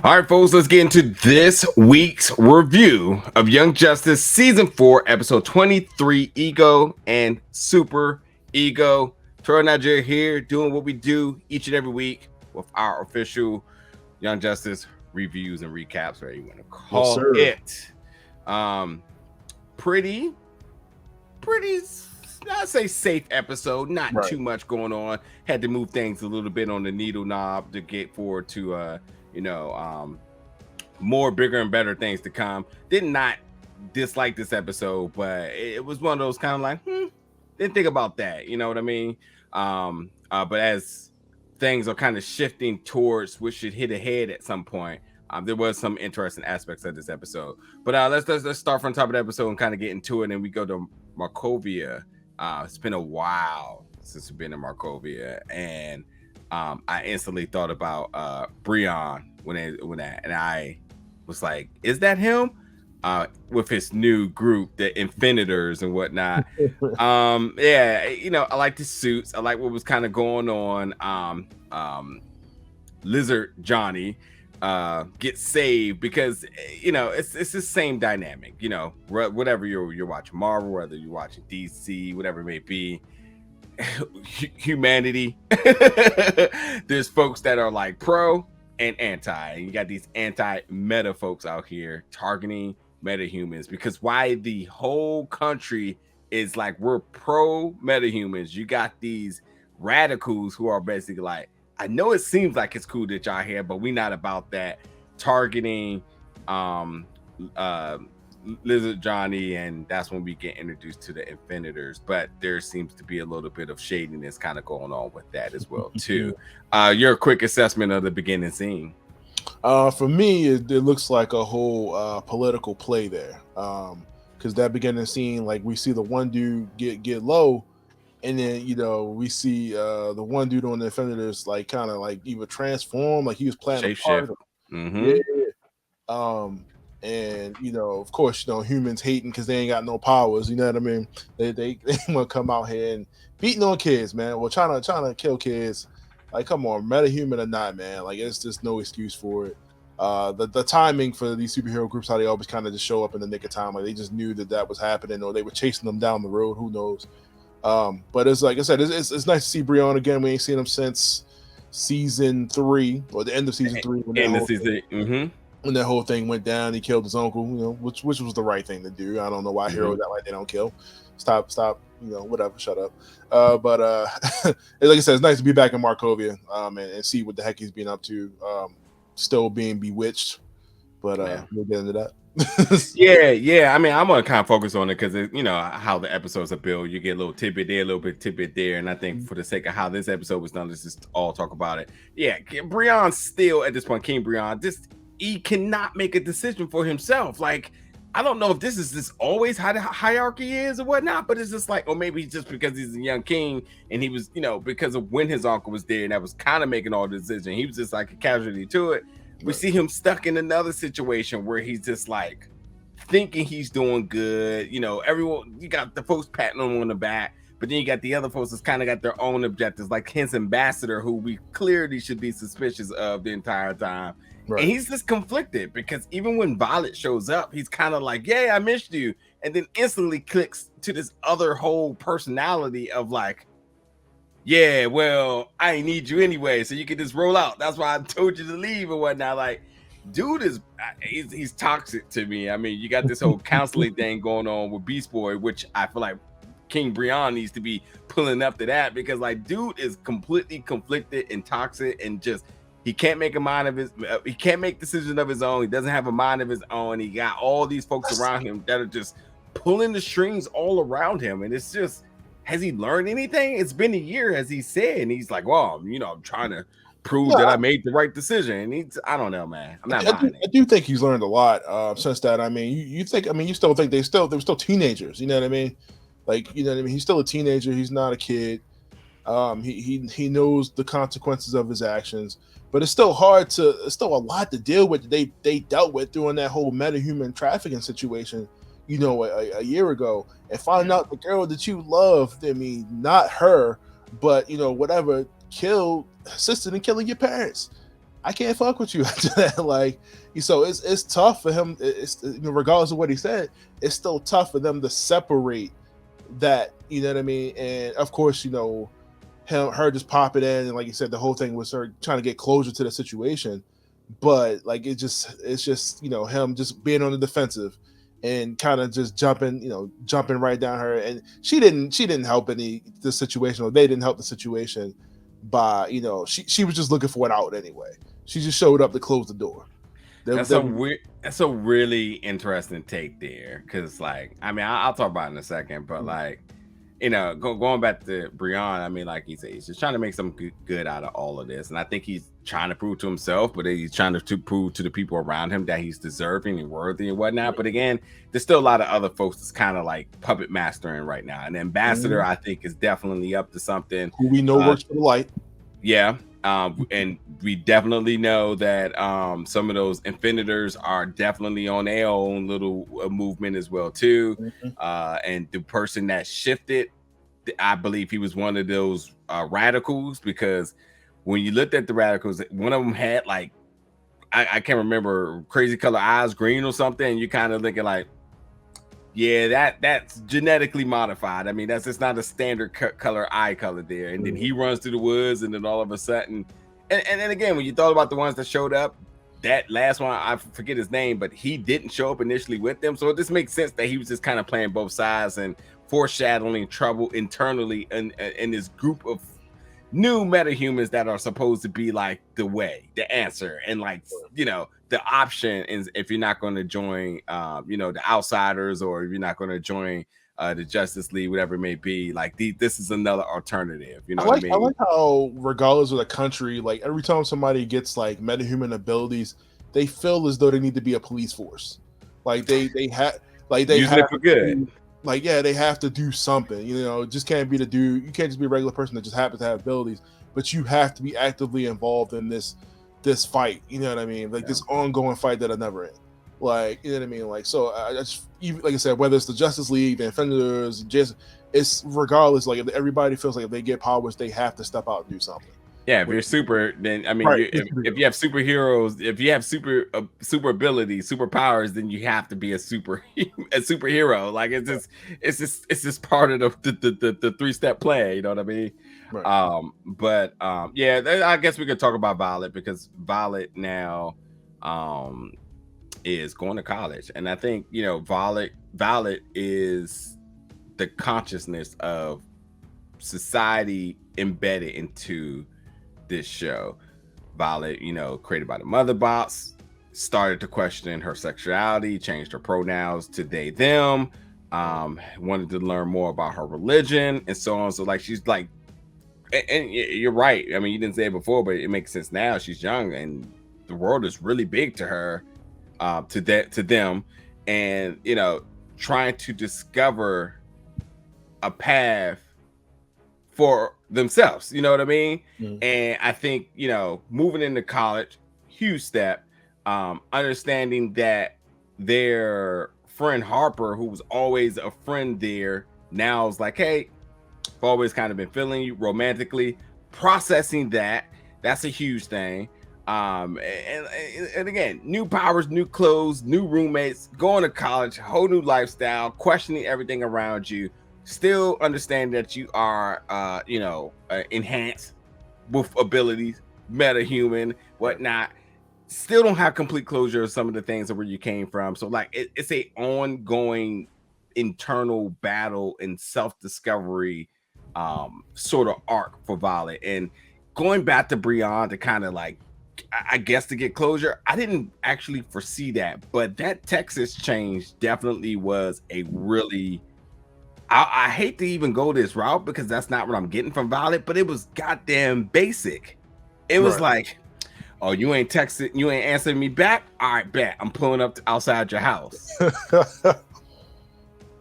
All right, folks, let's get into this week's review of Young Justice Season 4, Episode 23, Ego and Super Ego. Troy Nigeria here, doing what we do each and every week with our official Young Justice reviews and recaps, whatever you want to call it. Pretty, I'd say safe episode, not too much going on. Had to move things a little bit on the needle knob to get forward to more bigger and better things to come. Did not dislike this episode, but it was one of those kind of like, didn't think about that. You know what I mean? But as things are kind of shifting towards which should hit ahead at some point, there was some interesting aspects of this episode. But let's start from the top of the episode and kind of get into it. And we go to Markovia. It's been a while since we've been in Markovia, and I instantly thought about Brion when I was like, is that him? With his new group, the Infinitors and whatnot. I like the suits. I like what was kind of going on. Lizard Johnny gets saved because it's the same dynamic. Whatever you're watching Marvel, whether you're watching DC, whatever it may be. Humanity. There's folks that are like pro and anti, and you got these anti-meta folks out here targeting metahumans, because why the whole country is like, we're pro metahumans. You got these radicals who are basically like, I know it seems like it's cool that y'all here, but we not about that, targeting Lizard Johnny, and that's when we get introduced to the Infinitors. But there seems to be a little bit of shadiness kind of going on with that as well too. Your quick assessment of the beginning scene. For me, it looks like a whole political play there, because that beginning scene, like, we see the one dude get low, and then we see the one dude on the Infinitors like kind of like even transform, like he was planning a part of it. And of course, humans hating because they ain't got no powers. You know what I mean? They want to come out here and beating on kids, man. Well, trying to kill kids. Like, come on, metahuman or not, man. Like, it's just no excuse for it. The timing for these superhero groups, how they always kind of just show up in the nick of time. Like, they just knew that was happening, or they were chasing them down the road. Who knows? But it's like I said, it's nice to see Brion again. We ain't seen him since season 3, or the end of season 3. When that whole thing went down, he killed his uncle, which was the right thing to do. I don't know why heroes act like they don't kill. Stop, whatever, shut up. But like I said, it's nice to be back in Markovia, and see what the heck he's been up to. Still being bewitched, but we'll get into that. yeah. I mean, I'm gonna kind of focus on it because how the episodes are built. You get a little tidbit there, a little bit tidbit there, and I think for the sake of how this episode was done, let's just all talk about it. Yeah, Brion's still at this point, King Brion. He cannot make a decision for himself. Like, I don't know if this is just always how the hierarchy is or whatnot, but it's just like, or maybe just because he's a young king and he was, because of when his uncle was there and that was kind of making all the decision. He was just like a casualty to it. We see him stuck in another situation where he's just like thinking he's doing good. Everyone, you got the folks patting him on the back, but then you got the other folks that's kind of got their own objectives, like his ambassador, who we clearly should be suspicious of the entire time. Right. And he's just conflicted because even when Violet shows up, he's kind of like, yeah, I missed you. And then instantly clicks to this other whole personality of like, yeah, well, I ain't need you anyway, so you can just roll out. That's why I told you to leave and whatnot. Like, dude he's toxic to me. I mean, you got this whole counseling thing going on with Beast Boy, which I feel like King Brion needs to be pulling up to that, because like, dude is completely conflicted and toxic, and just he can't make he can't make decisions of his own. He doesn't have a mind of his own. He got all these folks around him that are just pulling the strings all around him. And it's just, has he learned anything? It's been a year, as he said. And he's like, well, I'm trying to prove that I made the right decision. And I don't know, man. I'm not I do think he's learned a lot since that. I mean, you still think they were still teenagers. You know what I mean? Like, he's still a teenager. He's not a kid. He knows the consequences of his actions. But it's still a lot to deal with. They dealt with during that whole metahuman trafficking situation, a year ago, and finding out the girl that you loved, I mean, not her, but whatever, assisted in killing your parents. I can't fuck with you after that. Like, so it's tough for him. It's, you know, regardless of what he said, it's still tough for them to separate that. You know what I mean? And of course, you know, her just popping in, and like you said, the whole thing was her trying to get closure to the situation. But like it's just you know, him just being on the defensive and kind of just jumping right down her. And she didn't help the situation, or they didn't help the situation by, you know, she was just looking for an out anyway. She just showed up to close the door. That's a really interesting take there, because like, I mean, I'll talk about it in a second, but like, you know, going back to Brion, I mean, like he said, he's just trying to make some good out of all of this, and I think he's trying to prove to himself, but he's trying to prove to the people around him that he's deserving and worthy and whatnot. But again, there's still a lot of other folks that's kind of like puppet mastering right now. And Ambassador, I think, is definitely up to something. Who we know works for the light. Yeah. And we definitely know that some of those Infinitors are definitely on their own little movement as well too. And the person that shifted, I believe he was one of those radicals, because when you looked at the radicals, one of them had like, I can't remember, crazy color eyes, green or something, and you kind of looking like, yeah, that's genetically modified. I mean, that's just not a standard color eye color there. And then he runs through the woods, and then all of a sudden, and then again, when you thought about the ones that showed up, that last one, I forget his name, but he didn't show up initially with them. So it just makes sense that he was just kind of playing both sides and foreshadowing trouble internally in this group of new metahumans that are supposed to be like the way, the answer, and like, you know, the option is if you're not going to join, you know, the Outsiders, or if you're not going to join the Justice League, whatever it may be, like this is another alternative. You know what I mean? I like how, regardless of the country, like every time somebody gets like metahuman abilities, they feel as though they need to be a police force. Like they have, like they using it for good. Like, yeah, they have to do something. You know, it just can't be the dude. You can't just be a regular person that just happens to have abilities, but you have to be actively involved in this fight. You know what I mean? Like this ongoing fight that I never end. Like, you know what I mean? Like, so I just, even like I said, whether it's the Justice League, the Defenders, just, it's regardless. Like, if everybody feels like if they get powers, they have to step out and do something. Yeah, if you're super, then I mean, if you have superheroes, if you have super abilities, superpowers, then you have to be a superhero. Like it's just part of the 3-step play. You know what I mean? Right. Yeah, I guess we could talk about Violet, because Violet now is going to college, and I think, you know, Violet is the consciousness of society embedded into this show. Violet, you know, created by the Mother Bots, started to question her sexuality, changed her pronouns to they them, wanted to learn more about her religion and so on. So like, she's like, and you're right, I mean, you didn't say it before, but it makes sense now. She's young and the world is really big to her, to them, and, you know, trying to discover a path for themselves, you know what I mean? And I think, you know, moving into college, huge step. Understanding that their friend Harper, who was always a friend there, now is like, hey, I've always kind of been feeling you romantically. Processing that's a huge thing. And again, new powers, new clothes, new roommates, going to college, whole new lifestyle, questioning everything around you. Still understand that you are, you know, enhanced with abilities, metahuman, whatnot. Still don't have complete closure of some of the things of where you came from. So like, it's a ongoing internal battle and self-discovery sort of arc for Violet. And going back to Brion to kind of like, I guess, to get closure, I didn't actually foresee that, but that Texas change definitely was a really, I hate to even go this route because that's not what I'm getting from Violet, but it was goddamn basic. It was like, oh, you ain't texting, you ain't answering me back. All right, bet I'm pulling up outside your house.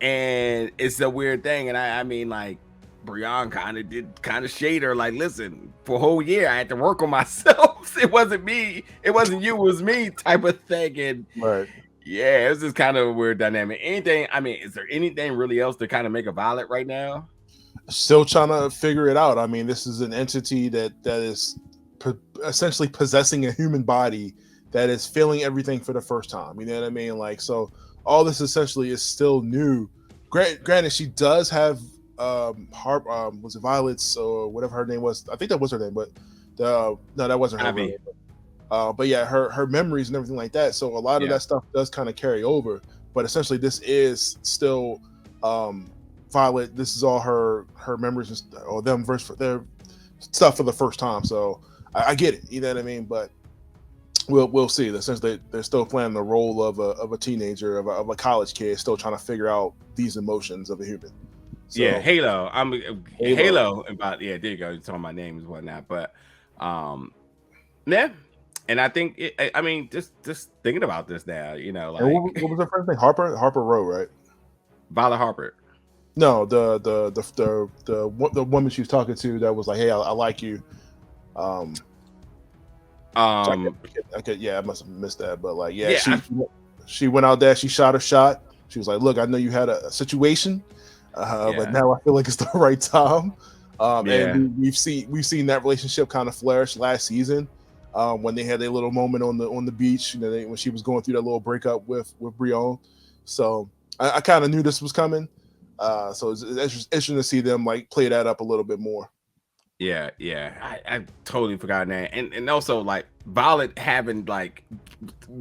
And it's a weird thing. And I mean, like, Brion kind of shade her, like, listen, for a whole year I had to work on myself. It wasn't me, it wasn't you, it was me, type of thing. And yeah, it's just kind of a weird dynamic. Anything, I mean, is there anything really else to kind of make a Violet right now? Still trying to figure it out. I mean, this is an entity that is essentially possessing a human body that is feeling everything for the first time. You know what I mean? Like, so all this essentially is still new. Granted, she does have was it Violet's or whatever her name was? I think that was her name, but no, that wasn't her name. But yeah, her memories and everything like that. So a lot of that stuff does kind of carry over. But essentially, this is still Violet. This is all her memories or them versus their stuff for the first time. So I get it. You know what I mean? But we'll see. Essentially, they're still playing the role of a teenager, of a college kid, still trying to figure out these emotions of a human. So, yeah, Halo. Halo about there you go. You're talking about names and whatnot, but yeah. And I think I mean, just thinking about this now, you know, like what was her first name? Harper Rowe, right? Violet Harper. No, the woman she was talking to that was like, "Hey, I like you." I must have missed that, but like, she went out there, she shot her shot. She was like, "Look, I know you had a situation, but now I feel like it's the right time." And we've seen that relationship kind of flourish last season. When they had their little moment on the beach, you know, when she was going through that little breakup with Brion. So I kind of knew this was coming. So it's interesting to see them like play that up a little bit more. Yeah. I totally forgot that. And also like Violet having like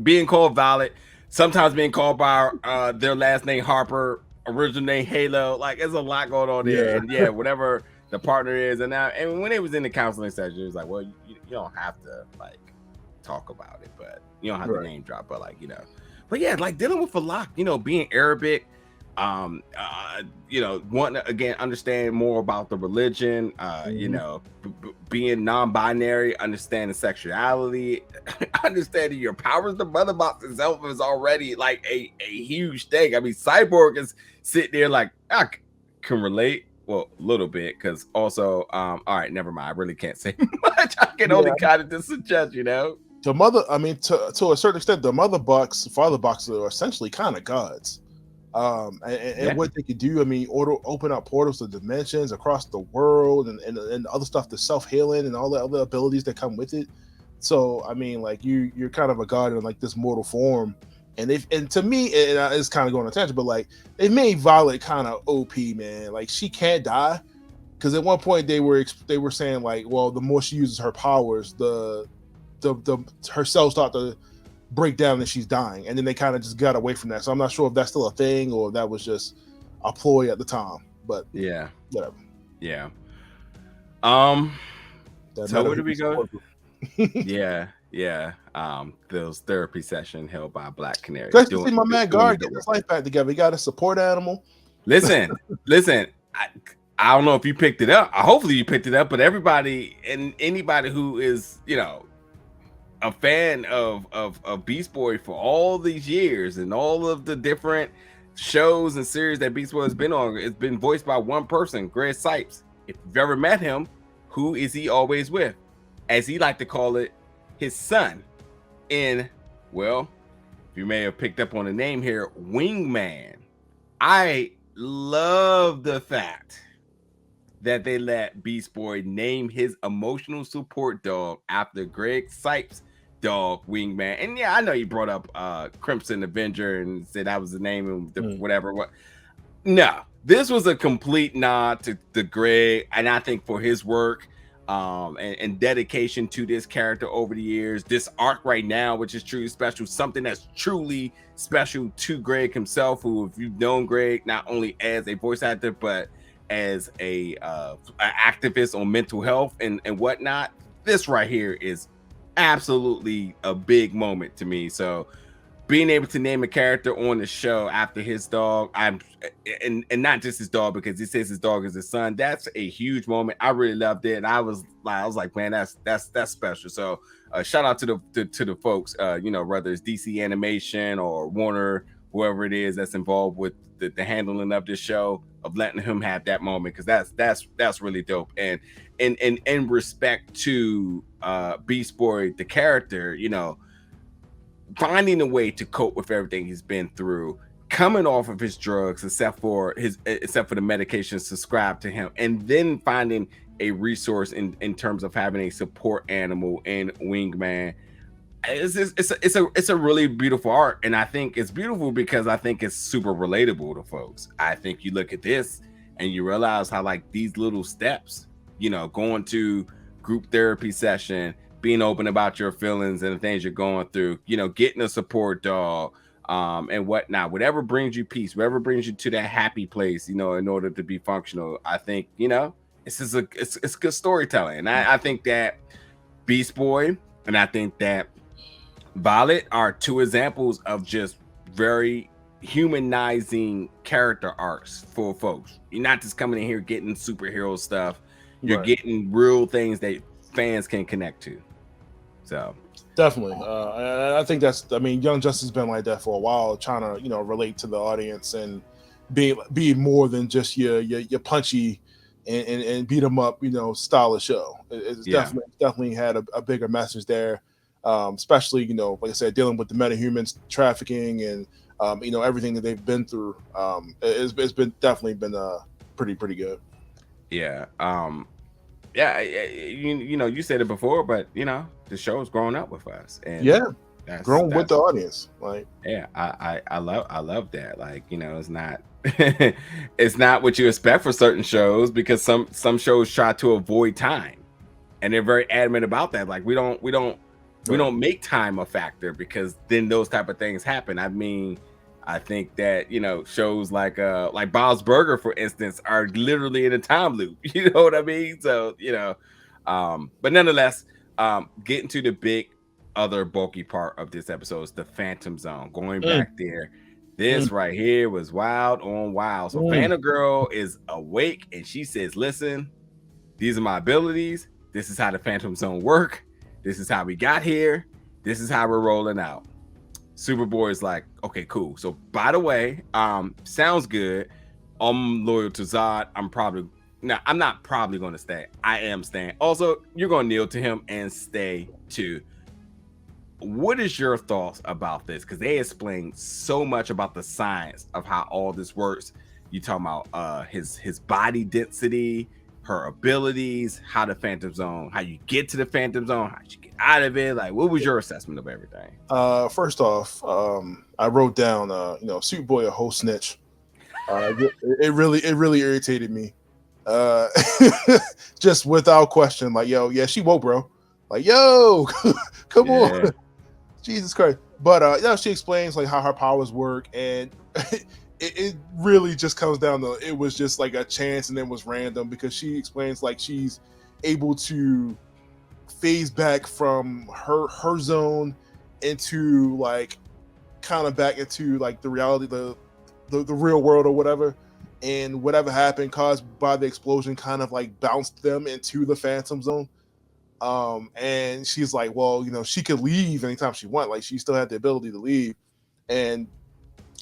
being called Violet, sometimes being called by their last name Harper, original name Halo. Like there's a lot going on there. Yeah. And whatever the partner is, and when it was in the counseling session, it was like, well, you don't have to like talk about it, but you don't have to name drop, but like, you know, but yeah, like dealing with a lot, you know, being Arabic, you know, wanting to again understand more about the religion, you know, being non-binary, understanding sexuality, understanding your powers. The mother box itself is already like a huge thing. I mean, Cyborg is sitting there like, I can relate. Well, a little bit, because also, all right, never mind. I really can't say much. I can only kind of just suggest, you know. The mother, I mean, to a certain extent, the father boxes are essentially kind of gods. And what they could do, I mean, open up portals to dimensions across the world and other stuff, the self-healing and all the other abilities that come with it. So, I mean, like you're kind of a god in like this mortal form. And to me, it's kind of going on a tangent, but like they made Violet kind of OP, man. Like she can't die, because at one point they were saying like, well, the more she uses her powers, the her cells start to break down and she's dying, and then they kind of just got away from that. So I'm not sure if that's still a thing or if that was just a ploy at the time. But yeah, whatever. Yeah. So where do we go? Yeah. Those therapy session held by Black Canary. Let's see my man Guard get his life back together. He got a support animal. Listen. I don't know if you picked it up. Hopefully you picked it up, but everybody and anybody who is, you know, a fan of Beast Boy for all these years and all of the different shows and series that Beast Boy has been on, it's been voiced by one person, Greg Sipes. If you've ever met him, who is he always with? As he like to call it, his son in, well, you may have picked up on the name here, Wingman. I love the fact that they let Beast Boy name his emotional support dog after Greg Sipes' dog, Wingman. And yeah, I know you brought up Crimson Avenger and said that was the name of the whatever. What? No, this was a complete nod to Greg, and I think for his work and dedication to this character over the years, this arc right now, which is truly special, something that's truly special to Greg himself, who, if you've known Greg not only as a voice actor but as a activist on mental health and whatnot, this right here is absolutely a big moment to me. So being able to name a character on the show after his dog, and not just his dog, because he says his dog is his son, that's a huge moment. I really loved it, and I was like, man, that's special. So shout out to the folks, you know, whether it's DC Animation or Warner, whoever it is that's involved with the handling of this show, of letting him have that moment, because that's really dope. And in respect to Beast Boy, the character, you know, finding a way to cope with everything he's been through, coming off of his drugs, except for the medications prescribed to him, and then finding a resource in terms of having a support animal and wingman. It's a really beautiful art, and I think it's beautiful because I think it's super relatable to folks. I think you look at this and you realize how like these little steps, you know, going to group therapy session, being open about your feelings and the things you're going through, you know, getting a support dog, and whatnot, whatever brings you peace, whatever brings you to that happy place, you know, in order to be functional. I think, you know, it's good storytelling, and I think that Beast Boy and I think that Violet are two examples of just very humanizing character arcs for folks. You're not just coming in here getting superhero stuff. You're getting real things that fans can connect to. So definitely, I think that's. I mean, Young Justice has been like that for a while, trying to, you know, relate to the audience and be more than just your punchy and beat them up, you know, style of show. It's definitely had a bigger message there. Especially, you know, like I said, dealing with the metahumans trafficking and you know, everything that they've been through. It's been definitely been pretty good. Yeah. You know, you said it before, but you know, the show's growing up with us, and growing with the audience. Like, I love that. Like, you know, it's not it's not what you expect for certain shows, because some shows try to avoid time, and they're very adamant about that. Like, we don't make time a factor, because then those type of things happen. I mean, I think that, you know, shows like Bob's Burger, for instance, are literally in a time loop. You know what I mean? So, you know, but nonetheless, getting to the big other bulky part of this episode is the Phantom Zone. Going back there, this right here was wild on wild. So Phantom Girl is awake and she says, listen, these are my abilities. This is how the Phantom Zone work. This is how we got here. This is how we're rolling out. Superboy is like, okay, cool. So by the way, sounds good. I'm loyal to Zod. I'm not probably going to stay. I am staying. Also, you're going to kneel to him and stay too. What is your thoughts about this? Because they explain so much about the science of how all this works. You talking about his body density, her abilities, how the Phantom Zone, how you get to the Phantom Zone, how you get out of it. Like, what was your assessment of everything? First off, I wrote down, you know, Superboy a whole snitch. It really irritated me. Just without question, like, yo, yeah, she woke, bro. Like, yo, come on, Jesus Christ. But you know, she explains like how her powers work, and it really just comes down to, it was just like a chance and then was random, because she explains like she's able to phase back from her zone into like kind of back into like the reality, the real world or whatever, and whatever happened caused by the explosion kind of like bounced them into the Phantom Zone. And she's like, well, you know, she could leave anytime she want, like she still had the ability to leave. And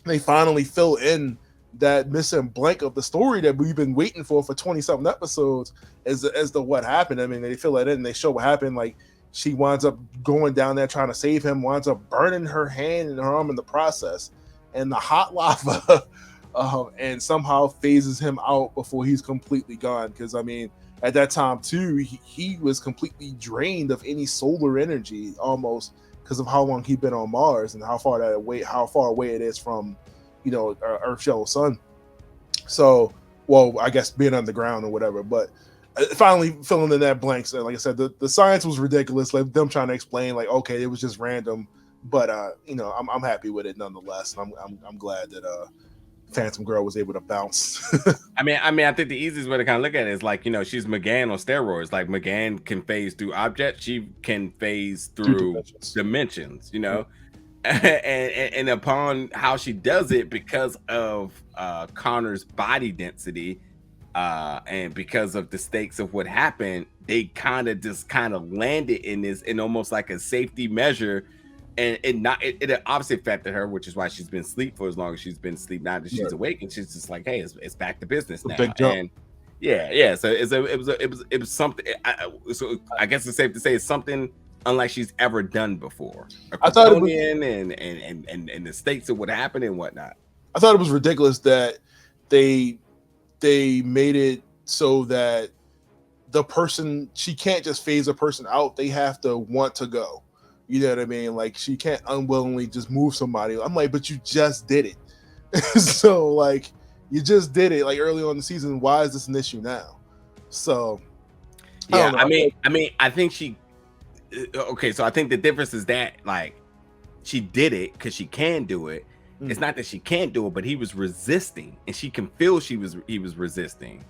they finally fill in that missing blank of the story that we've been waiting for 20-something episodes as to what happened. I mean, they fill it in and they show what happened. Like, she winds up going down there trying to save him, winds up burning her hand and her arm in the process, and the hot lava and somehow phases him out before he's completely gone. Because, I mean, at that time too, he was completely drained of any solar energy almost, because of how long he'd been on Mars and how far away it is from, you know, Earth's yellow sun. So, well, I guess being underground or whatever. But finally filling in that blank. So, like I said, the science was ridiculous. Like them trying to explain, like, okay, it was just random. But you know, I'm happy with it nonetheless. And I'm glad that Phantom Girl was able to bounce. I mean, I think the easiest way to kind of look at it is like, you know, she's McGann on steroids. Like, McGann can phase through objects, she can phase through dimensions, you know, and upon how she does it, because of Connor's body density, and because of the stakes of what happened, they kind of landed in this in almost like a safety measure. And it obviously affected her, which is why she's been asleep for as long as she's been asleep. Now that she's awake, and she's just like, hey, it's back to business now. Big jump. And yeah. So it was something. So I guess it's safe to say it's something unlike she's ever done before. I thought it was, and the stakes of what happened and whatnot. I thought it was ridiculous that they made it so that the person, she can't just phase a person out. They have to want to go. You know what I mean? Like she can't unwillingly just move somebody. I'm like, but you just did it. So like you just did it like early on in the season. Why is this an issue now? So yeah, I think she okay, so I think the difference is that like she did it because she can do it. It's not that she can't do it, but he was resisting, and she can feel he was resisting.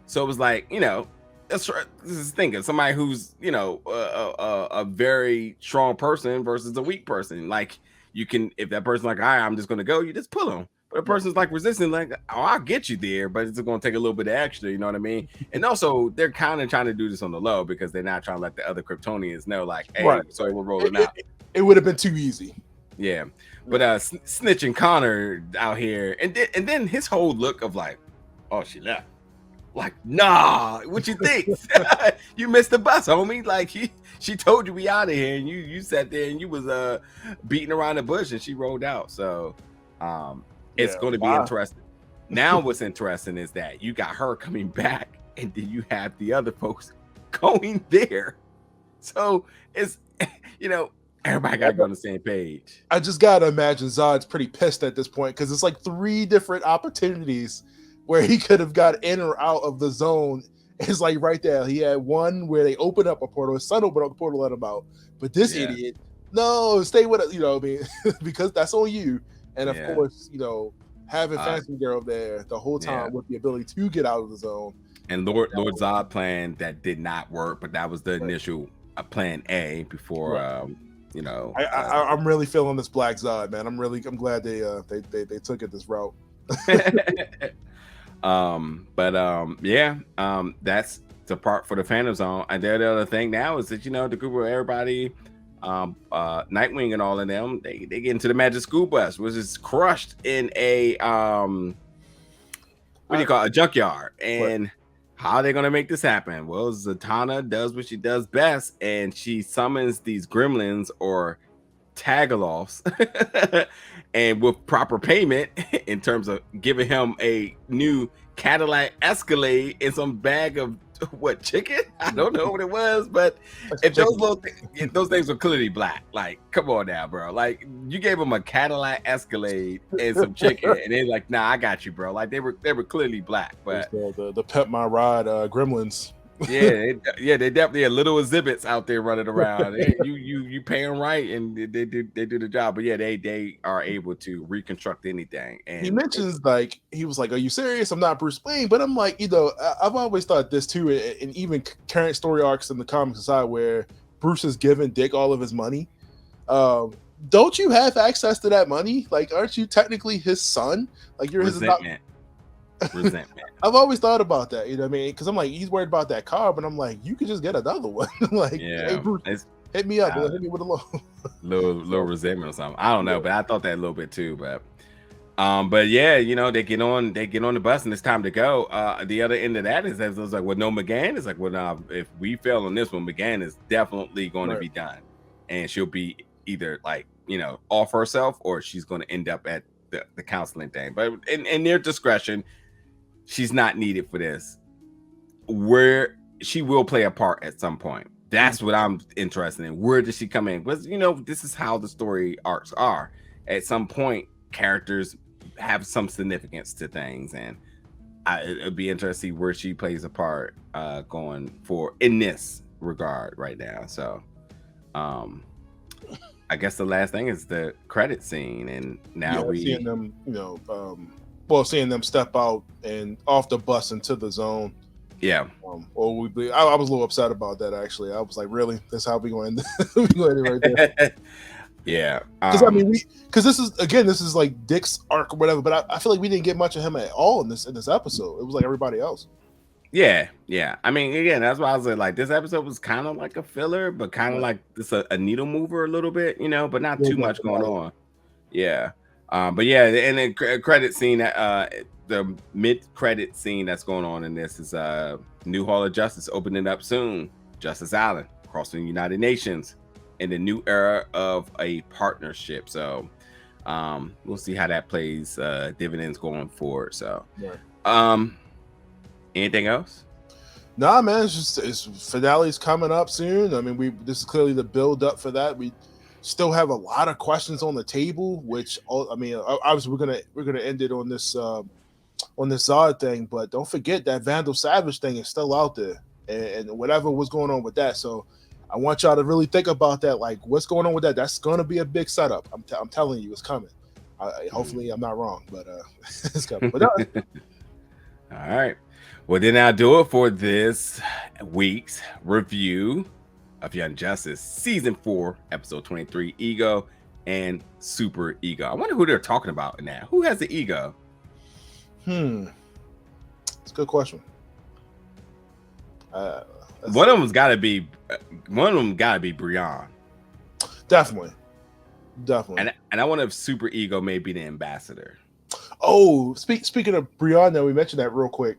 So it was like, you know, this is thinking somebody who's, you know, a very strong person versus a weak person. Like you can, if that person's like, all right, I'm just gonna go, you just pull them. But a person's like resisting, like, oh, I'll get you there, but it's gonna take a little bit of extra, you know what I mean? And also they're kind of trying to do this on the low because they're not trying to let the other Kryptonians know, like, hey, right. So we're rolling out. It would have been too easy. Yeah, but snitching Connor out here, and then his whole look of like, oh, she left. Like, nah, what you think? You missed the bus, homie. Like she told you we out of here, and you sat there and you was beating around the bush, and she rolled out. So it's going to be interesting. Now what's interesting is that you got her coming back, and then you have the other folks going there. So it's, you know, everybody got to go on the same page. I just got to imagine Zod's pretty pissed at this point because it's like 3 different opportunities where he could have got in or out of the zone. It's like right there. He had one where they opened up a portal. His son opened up the portal, let him out. But this idiot, no, stay with it. You know what I mean? Because that's on you. And of course, you know, having Fantasy Girl there the whole time with the ability to get out of the zone. And Lord Zod plan that did not work, but that was the initial plan A before you know. I'm really feeling this Black Zod, man. I'm glad they took it this route. That's the part for the Phantom Zone. And the other thing now is that, you know, the group of everybody, Nightwing and all of them, they get into the Magic School Bus, which is crushed in a what do you call it? A junkyard. And how are they gonna make this happen? Well, Zatanna does what she does best, and she summons these gremlins or Tagalofts, and with proper payment in terms of giving him a new Cadillac Escalade and some bag of chicken? I don't know what it was, but if those things were clearly black, like, come on now, bro. Like, you gave him a Cadillac Escalade and some chicken, and they're like, nah, I got you, bro. Like, they were clearly black, but the Pet My Ride gremlins. they definitely have little exhibits out there running around. You pay them right, and they do the job. But yeah, they are able to reconstruct anything. And he mentions, like, he was like, "Are you serious? I'm not Bruce Wayne." But I'm like, you know, I've always thought this too, and even current story arcs in the comics aside, where Bruce has given Dick all of his money. Don't you have access to that money? Like, aren't you technically his son? Like, you're resentment. I've always thought about that, you know what I mean? Because I'm like, he's worried about that car, but I'm like, you could just get another one. Like, hey, Bruce, hit me up, hit me with a little resentment or something. I don't know, but I thought that a little bit too. But yeah, you know, they get on the bus and it's time to go. The other end of that is it was like, well, no, McGann is like, well, now if we fail on this one, McGann is definitely going to be done, and she'll be either like, you know, off herself or she's going to end up at the counseling thing. But in their discretion, she's not needed for this. Where she will play a part at some point. That's what I'm interested in. Where does she come in? Because, you know, this is how the story arcs are. At some point, characters have some significance to things, and it'd be interesting to see where she plays a part going for in this regard right now. So, I guess the last thing is the credit scene, and now seeing them, you know, seeing them step out and off the bus into the zone. Yeah. I was a little upset about that, actually. I was like, really? That's how we going right there. Yeah. Because this is like Dick's arc or whatever, but I feel like we didn't get much of him at all in this episode. It was like everybody else. Yeah. I mean, again, that's why I was like, this episode was kind of like a filler, but kind of like this a needle mover a little bit, you know, but not too much going on. Yeah. But yeah, and then credit scene, the mid-credit scene that's going on in this is New Hall of Justice opening up soon. Justice Island crossing the United Nations in the new era of a partnership. So we'll see how that plays dividends going forward. So anything else? Nah, man, it's finale's coming up soon. I mean, this is clearly the build up for that. We still have a lot of questions on the table, which I mean, obviously we're gonna end it on this Zod thing, but don't forget that Vandal Savage thing is still out there, and whatever was going on with that. So I want y'all to really think about that. Like, what's going on with that? That's gonna be a big setup. I'm telling you, it's coming. Hopefully, I'm not wrong, but it's coming. But All right. Well, then I'll do it for this week's review of Young Justice Season 4, Episode 23, Ego and Super Ego. I wonder who they're talking about in that. Who has the ego? It's a good question. One of them's got to be Brion. Definitely. And I wonder if Super Ego may be the ambassador. Oh, speaking of Brion, though, we mentioned that real quick.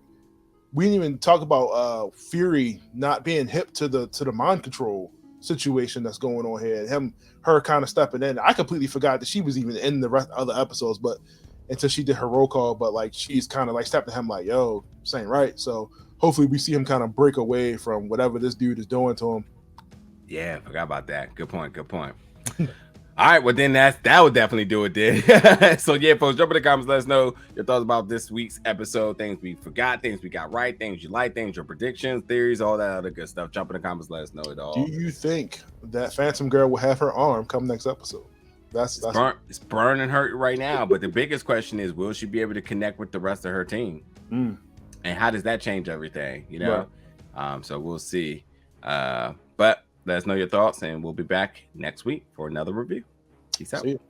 We didn't even talk about Fury not being hip to the mind control situation that's going on here, and her kind of stepping in. I completely forgot that she was even in the rest of other episodes, but until she did her roll call, but like she's kind of like stepping to him like, "Yo, this ain't right." So hopefully we see him kind of break away from whatever this dude is doing to him. Yeah, forgot about that. Good point. All right, well then that would definitely do it then. So yeah, folks, jump in the comments, let us know your thoughts about this week's episode, things we forgot, things we got right, things you like, things, your predictions, theories, all that other good stuff. Jump in the comments, let us know it all. Do you think that Phantom Girl will have her arm come next episode? It's burning her right now, but the biggest question is, will she be able to connect with the rest of her team? And how does that change everything? You know, right. So we'll see. But let us know your thoughts, and we'll be back next week for another review. Peace out. See you.